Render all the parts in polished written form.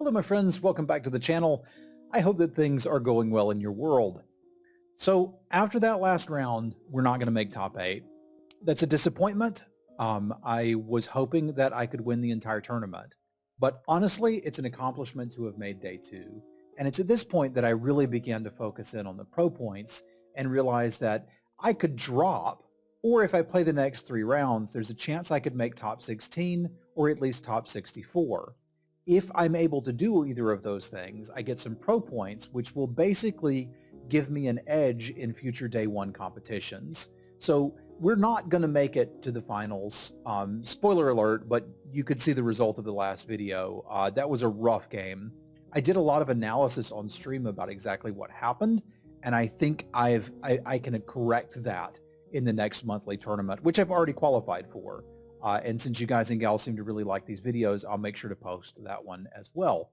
Hello my friends, welcome back to the channel. I hope that things are going well in your world. So after that last round, we're not going to make top 8. That's a disappointment. I was hoping that I could win the entire tournament. But honestly, it's an accomplishment to have made day 2. And it's at this point that I really began to focus in on the pro points and realize that I could drop, or if I play the next 3 rounds, there's a chance I could make top 16 or at least top 64. If I'm able to do either of those things, I get some pro points, which will basically give me an edge in future day 1 competitions. So we're not going to make it to the finals. Spoiler alert, but you could see the result of the last video. That was a rough game. I did a lot of analysis on stream about exactly what happened, and I think I can correct that in the next monthly tournament, which I've already qualified for. And since you guys and gals seem to really like these videos, I'll make sure to post that one as well.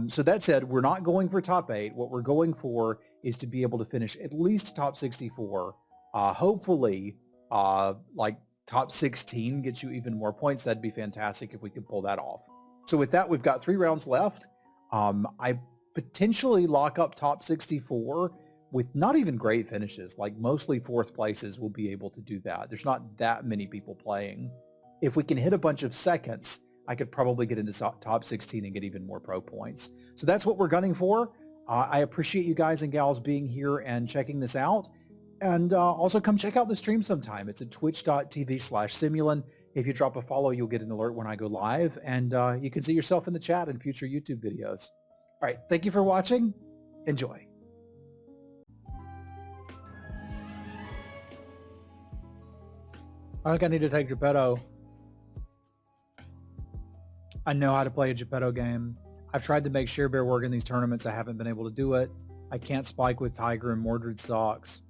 So that said, we're not going for top 8. What we're going for is to be able to finish at least top 64. Hopefully, like top 16 gets you even more points. That'd be fantastic if we could pull that off. So with that, we've got 3 rounds left. I potentially lock up top 64 with not even great finishes, like mostly 4th places will be able to do that. There's not that many people playing. If we can hit a bunch of seconds, I could probably get into top 16 and get even more pro points. So that's what we're gunning for. I appreciate you guys and gals being here and checking this out. And also come check out the stream sometime. It's at twitch.tv/Semulin. If you drop a follow, you'll get an alert when I go live. And you can see yourself in the chat in future YouTube videos. All right, thank you for watching. Enjoy. I think I need to take Geppetto. I know how to play a Geppetto game. I've tried to make Share Bear work in these tournaments. I haven't been able to do it. I can't spike with Tiger and Mordred Socks.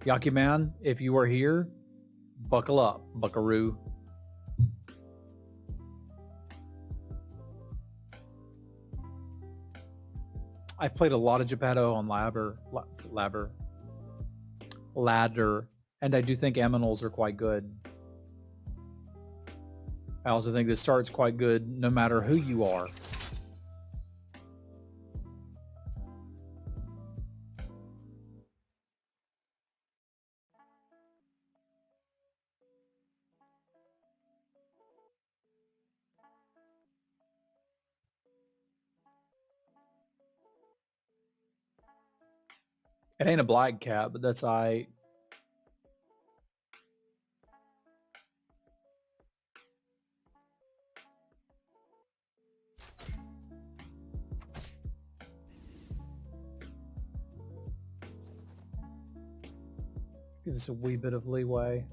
Yaki Man, if you are here, buckle up, buckaroo. I've played a lot of Geppetto on ladder, and I do think Aminals are quite good. I also think this start's quite good no matter who you are. It ain't a black cat, but that's I. Gives us a wee bit of leeway.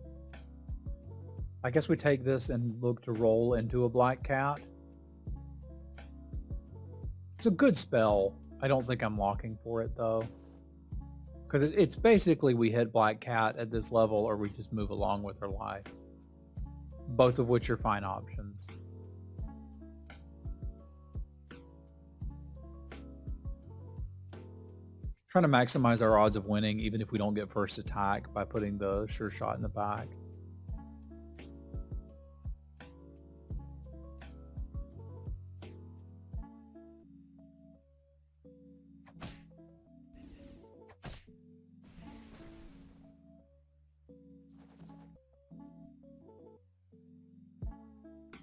I guess we take this and look to roll into a black cat. It's a good spell. I don't think I'm locking for it though. Because it's basically we hit black cat at this level or we just move along with our life. Both of which are fine options. Trying to maximize our odds of winning even if we don't get first attack by putting the sure shot in the back.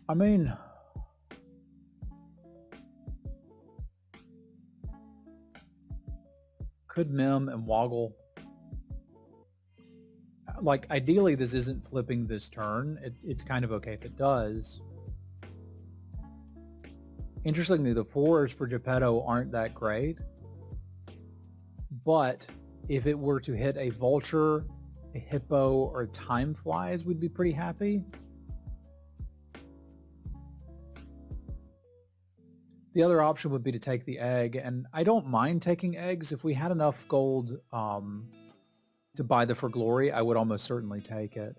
I mean, could Mim and Woggle. Like, ideally this isn't flipping this turn. It's kind of okay if it does. Interestingly, the 4s for Geppetto aren't that great. But if it were to hit a Vulture, a Hippo, or a Time Flies, we'd be pretty happy. The other option would be to take the egg, and I don't mind taking eggs. If we had enough gold to buy the For Glory, I would almost certainly take it.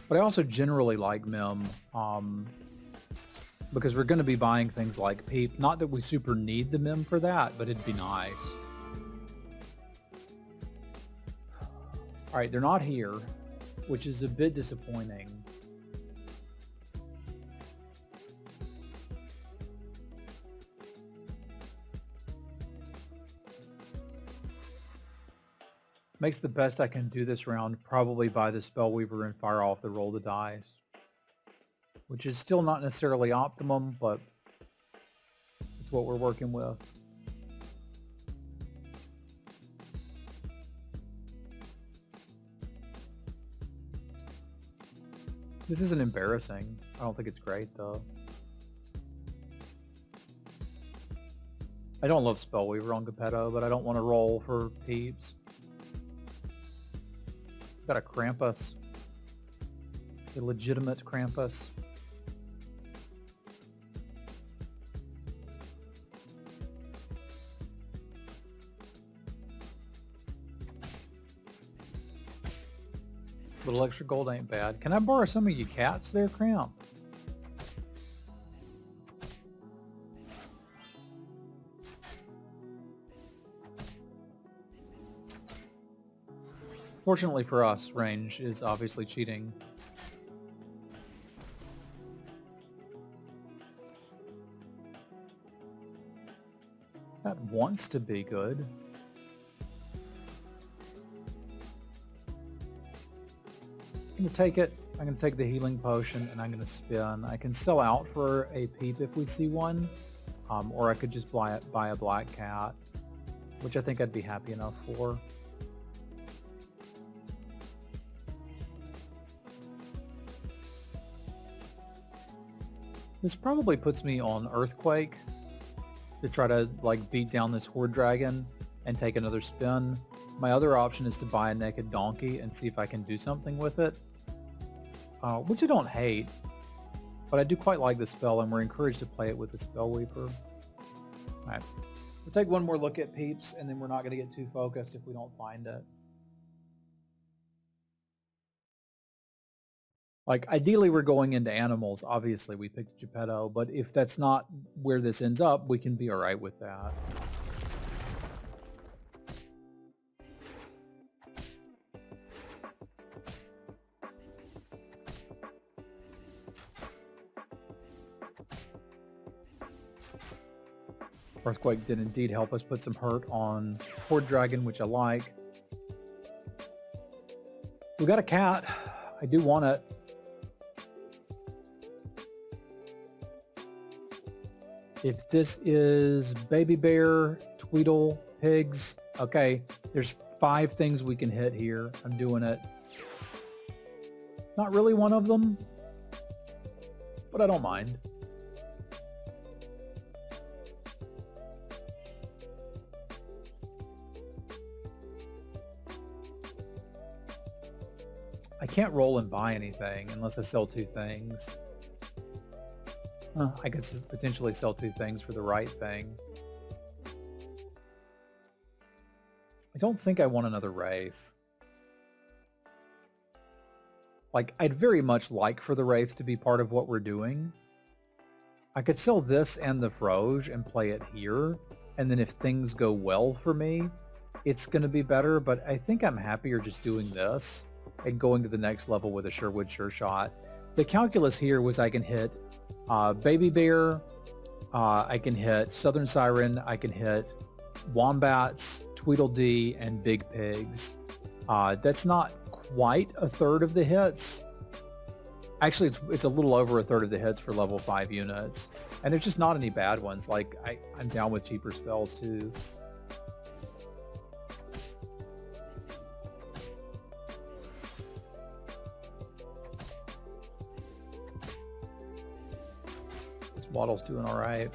But I also generally like Mim, because we're going to be buying things like Peep. Not that we super need the Mim for that, but it'd be nice. All right, they're not here, which is a bit disappointing. Makes the best I can do this round probably buy the Spellweaver and fire off the roll the dice, which is still not necessarily optimum, but it's what we're working with. This isn't embarrassing. I don't think it's great, though. I don't love Spellweaver on Geppetto, but I don't want to roll for peeps. Got a Krampus. A legitimate Krampus. Little extra gold ain't bad. Can I borrow some of you cats there, Cramp? Fortunately for us, range is obviously cheating. That wants to be good. I'm going to take it. I'm going to take the healing potion and I'm going to spin. I can sell out for a peep if we see one, or I could just buy a black cat, which I think I'd be happy enough for. This probably puts me on Earthquake to try to like beat down this Horde Dragon and take another spin. My other option is to buy a Naked Donkey and see if I can do something with it, which I don't hate, but I do quite like the spell and we're encouraged to play it with the Spellweaver. Alright, we'll take one more look at peeps and then we're not going to get too focused if we don't find it. Like, ideally we're going into animals. Obviously we picked Geppetto, but if that's not where this ends up, we can be alright with that. Earthquake did indeed help us put some hurt on Horde Dragon, which I like. We got a cat. I do want it. If this is Baby Bear, Tweedle, Pigs, okay, there's 5 things we can hit here. I'm doing it. Not really one of them, but I don't mind. I can't roll and buy anything unless I sell 2 things. I could potentially sell 2 things for the right thing. I don't think I want another Wraith. Like, I'd very much like for the Wraith to be part of what we're doing. I could sell this and the Froge and play it here, and then if things go well for me, it's going to be better, but I think I'm happier just doing this and going to the next level with a Sherwood Sure Shot. The calculus here was I can hit Baby Bear, I can hit Southern Siren, I can hit Wombats, Tweedledee, and Big Pigs. That's not quite a third of the hits. Actually, it's a little over a third of the hits for level 5 units. And there's just not any bad ones. Like, I'm down with cheaper spells too. Waddle's doing all right.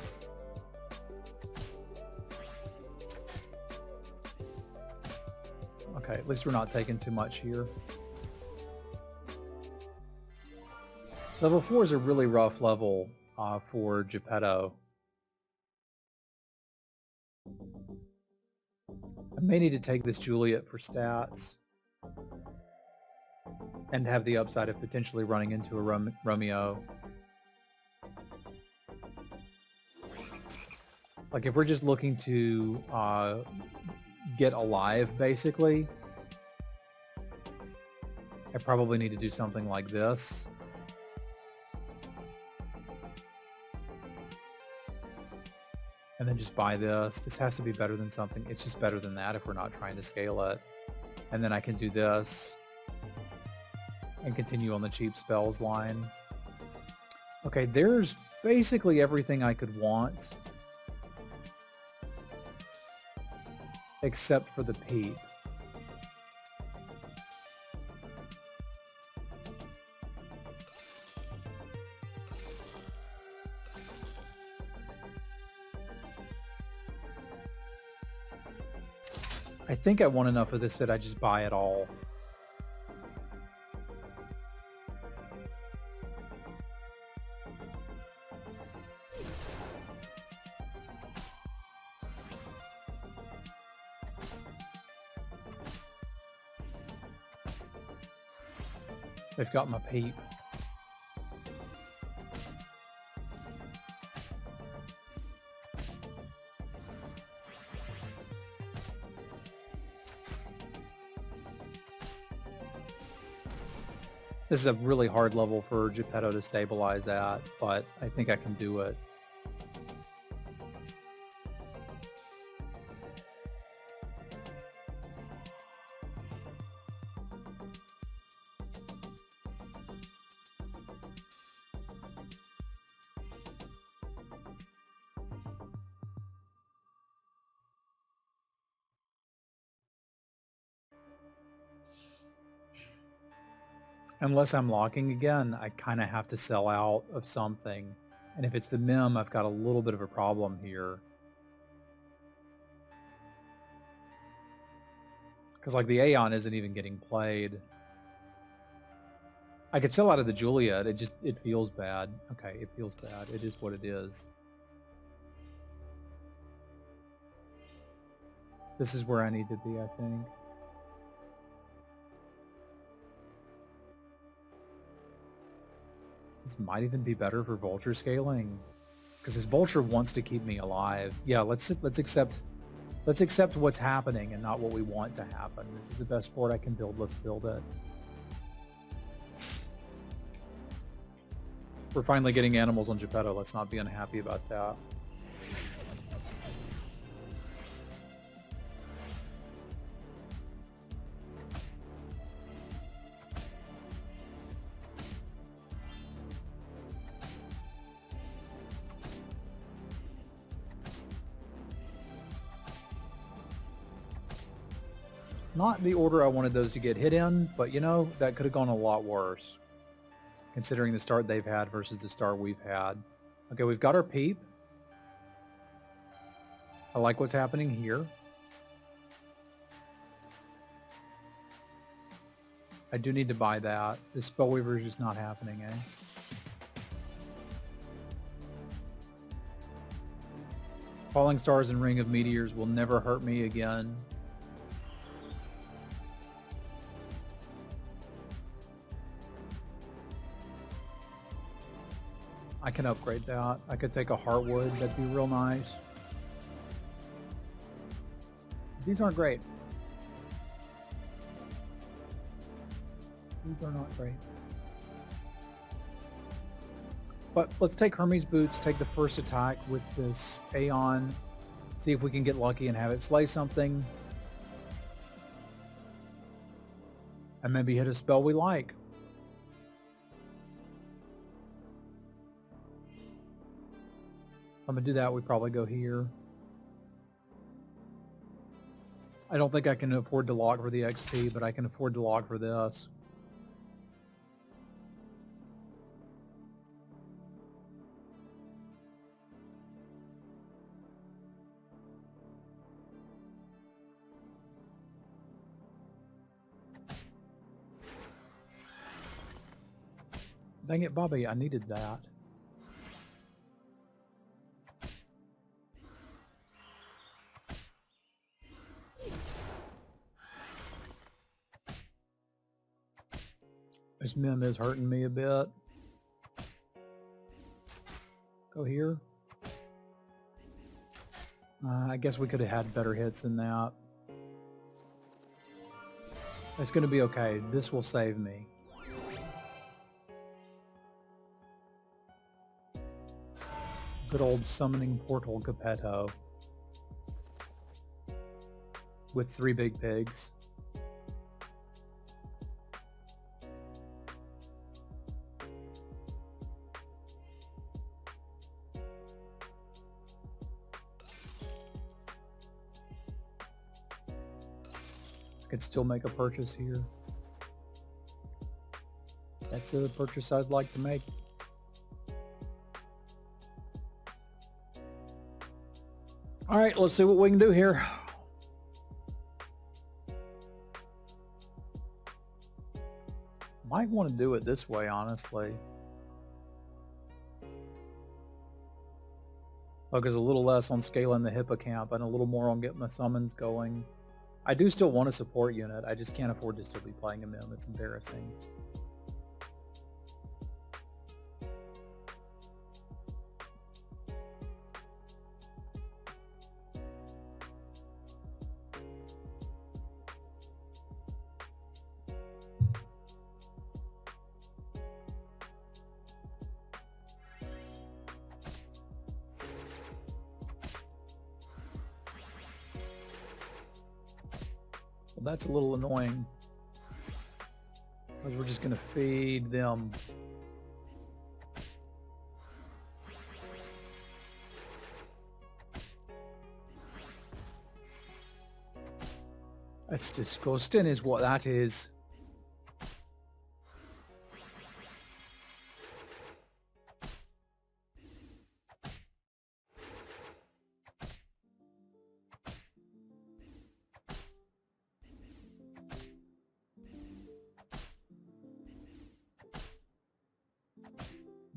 Okay, at least we're not taking too much here. Level 4 is a really rough level for Geppetto. I may need to take this Juliet for stats and have the upside of potentially running into a Romeo. Like, if we're just looking to get alive, basically, I probably need to do something like this. And then just buy this. This has to be better than something. It's just better than that if we're not trying to scale it. And then I can do this and continue on the cheap spells line. Okay, there's basically everything I could want except for the peep. I think I want enough of this that I just buy it all. They've got my peep. This is a really hard level for Geppetto to stabilize at, but I think I can do it. Unless I'm locking again, I kind of have to sell out of something. And if it's the Mim, I've got a little bit of a problem here. Because like the Aeon isn't even getting played. I could sell out of the Juliet, it feels bad. Okay, it feels bad. It is what it is. This is where I need to be, I think. This might even be better for vulture scaling, because this vulture wants to keep me alive. Yeah, let's accept what's happening and not what we want to happen. This is the best fort I can build. Let's build it. We're finally getting animals on Geppetto. Let's not be unhappy about that. Not the order I wanted those to get hit in, but you know, that could have gone a lot worse, considering the start they've had versus the start we've had. Okay, we've got our peep. I like what's happening here. I do need to buy that. This Spellweaver is just not happening, eh? Falling Stars and Ring of Meteors will never hurt me again. I can upgrade that. I could take a Heartwood. That'd be real nice. These aren't great. These are not great. But let's take Hermes Boots, take the first attack with this Aeon, see if we can get lucky and have it slay something. And maybe hit a spell we like. I'm gonna do that. We probably go here. I don't think I can afford to log for the XP, but I can afford to log for this. Dang it, Bobby, I needed that. This Mim is hurting me a bit. Go here. I guess we could have had better hits than that. It's going to be okay. This will save me. Good old summoning portal Geppetto. With 3 big pigs. Could still make a purchase here. That's a purchase I'd like to make. All right, let's see what we can do here. Might want to do it this way, honestly. Focus a little less on scaling the hippocamp and a little more on getting my summons going. I do still want a support unit. I just can't afford to still be playing him in. It's embarrassing. That's a little annoying because we're just going to feed them. That's disgusting is what that is.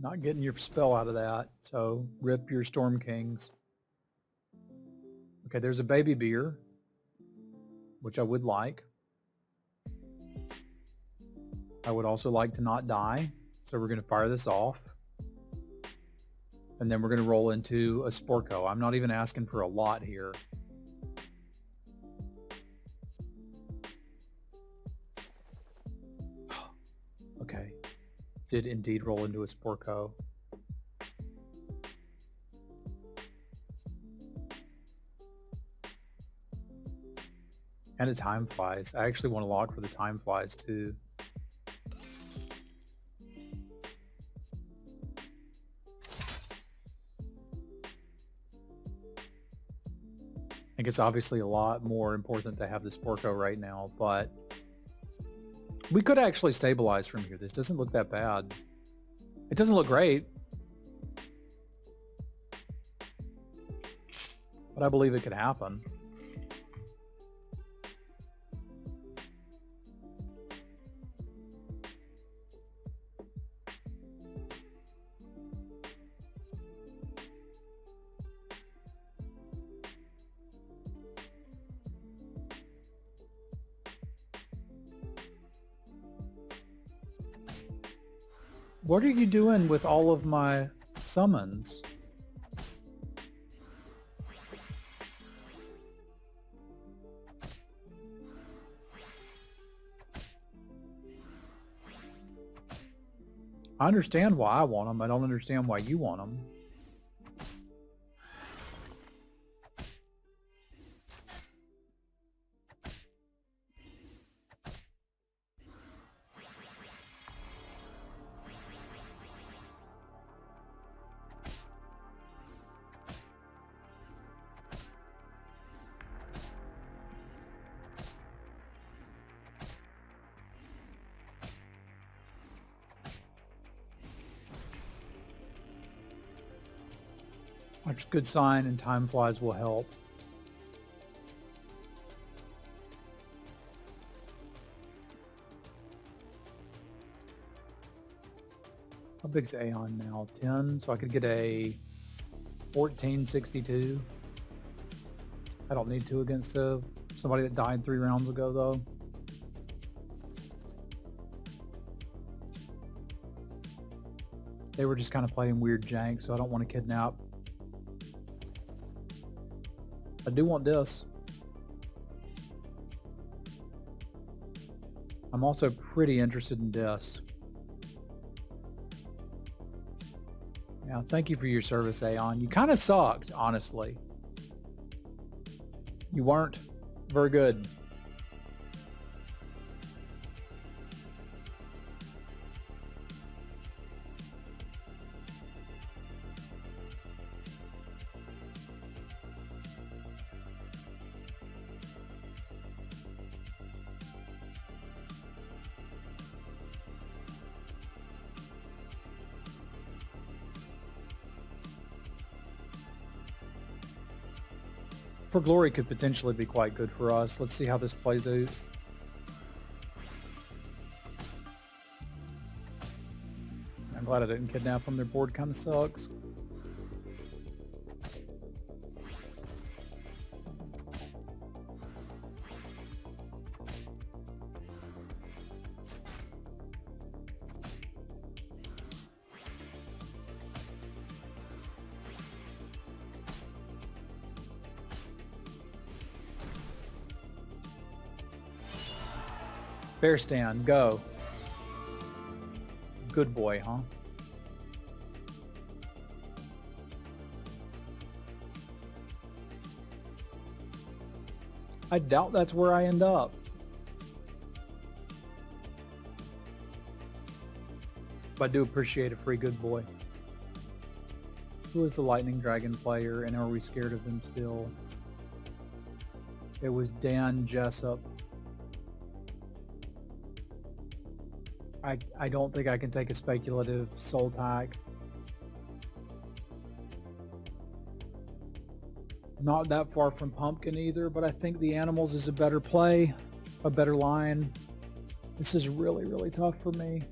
Not getting your spell out of that, so rip your Storm Kings. Okay, there's a baby beer, which I would like. I would also like to not die, so we're going to fire this off. And then we're going to roll into a Sporco. I'm not even asking for a lot here. Okay. Did indeed roll into a Sporco. And a Time Flies. I actually want to log for the Time Flies too. I think it's obviously a lot more important to have the Sporco right now, but we could actually stabilize from here. This doesn't look that bad. It doesn't look great, but I believe it could happen. What are you doing with all of my summons? I understand why I want them. I don't understand why you want them. Which good sign, and Time Flies will help. How big's Aeon now? 10, so I could get a 1462. I don't need to against somebody that died 3 rounds ago, though. They were just kind of playing weird jank, so I don't want to kidnap. I do want this. I'm also pretty interested in this. Yeah, thank you for your service, Aeon. You kind of sucked, honestly. You weren't very good. For Glory could potentially be quite good for us. Let's see how this plays out. I'm glad I didn't kidnap them. Their board kind of sucks. Bear stand, go. Good boy, huh? I doubt that's where I end up. But I do appreciate a free good boy. Who is the Lightning Dragon player, and are we scared of them still? It was Dan Jessup. I don't think I can take a speculative soul tag. Not that far from Pumpkin either, but I think the Animals is a better play, a better line. This is really, really tough for me.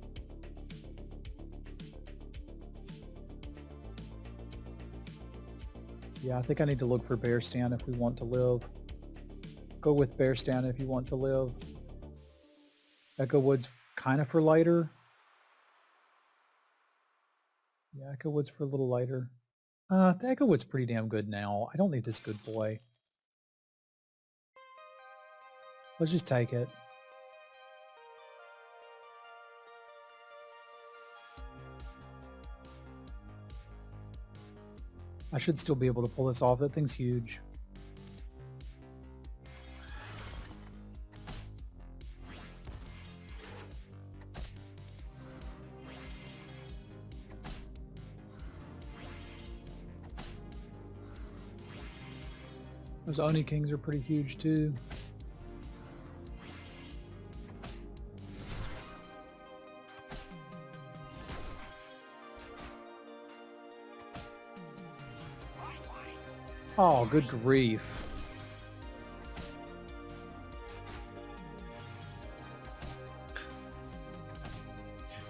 Yeah, I think I need to look for Bear Stand if we want to live. Go with Bear Stand if you want to live. Echo Wood's kind of for later. Yeah, Echo Wood's for a little later. The Echo Wood's pretty damn good now. I don't need this good boy. Let's just take it. I should still be able to pull this off. That thing's huge. Those Oni Kings are pretty huge too. Oh, good grief.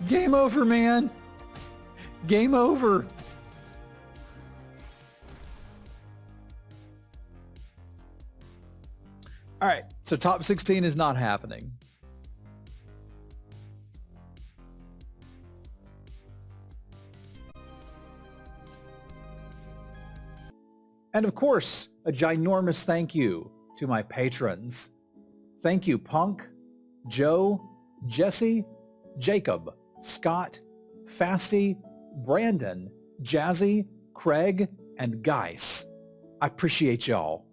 Game over, man. Game over. All right, so top 16 is not happening. And of course, a ginormous thank you to my patrons. Thank you, Punk, Joe, Jesse, Jacob, Scott, Fasty, Brandon, Jazzy, Craig, and Geis. I appreciate y'all.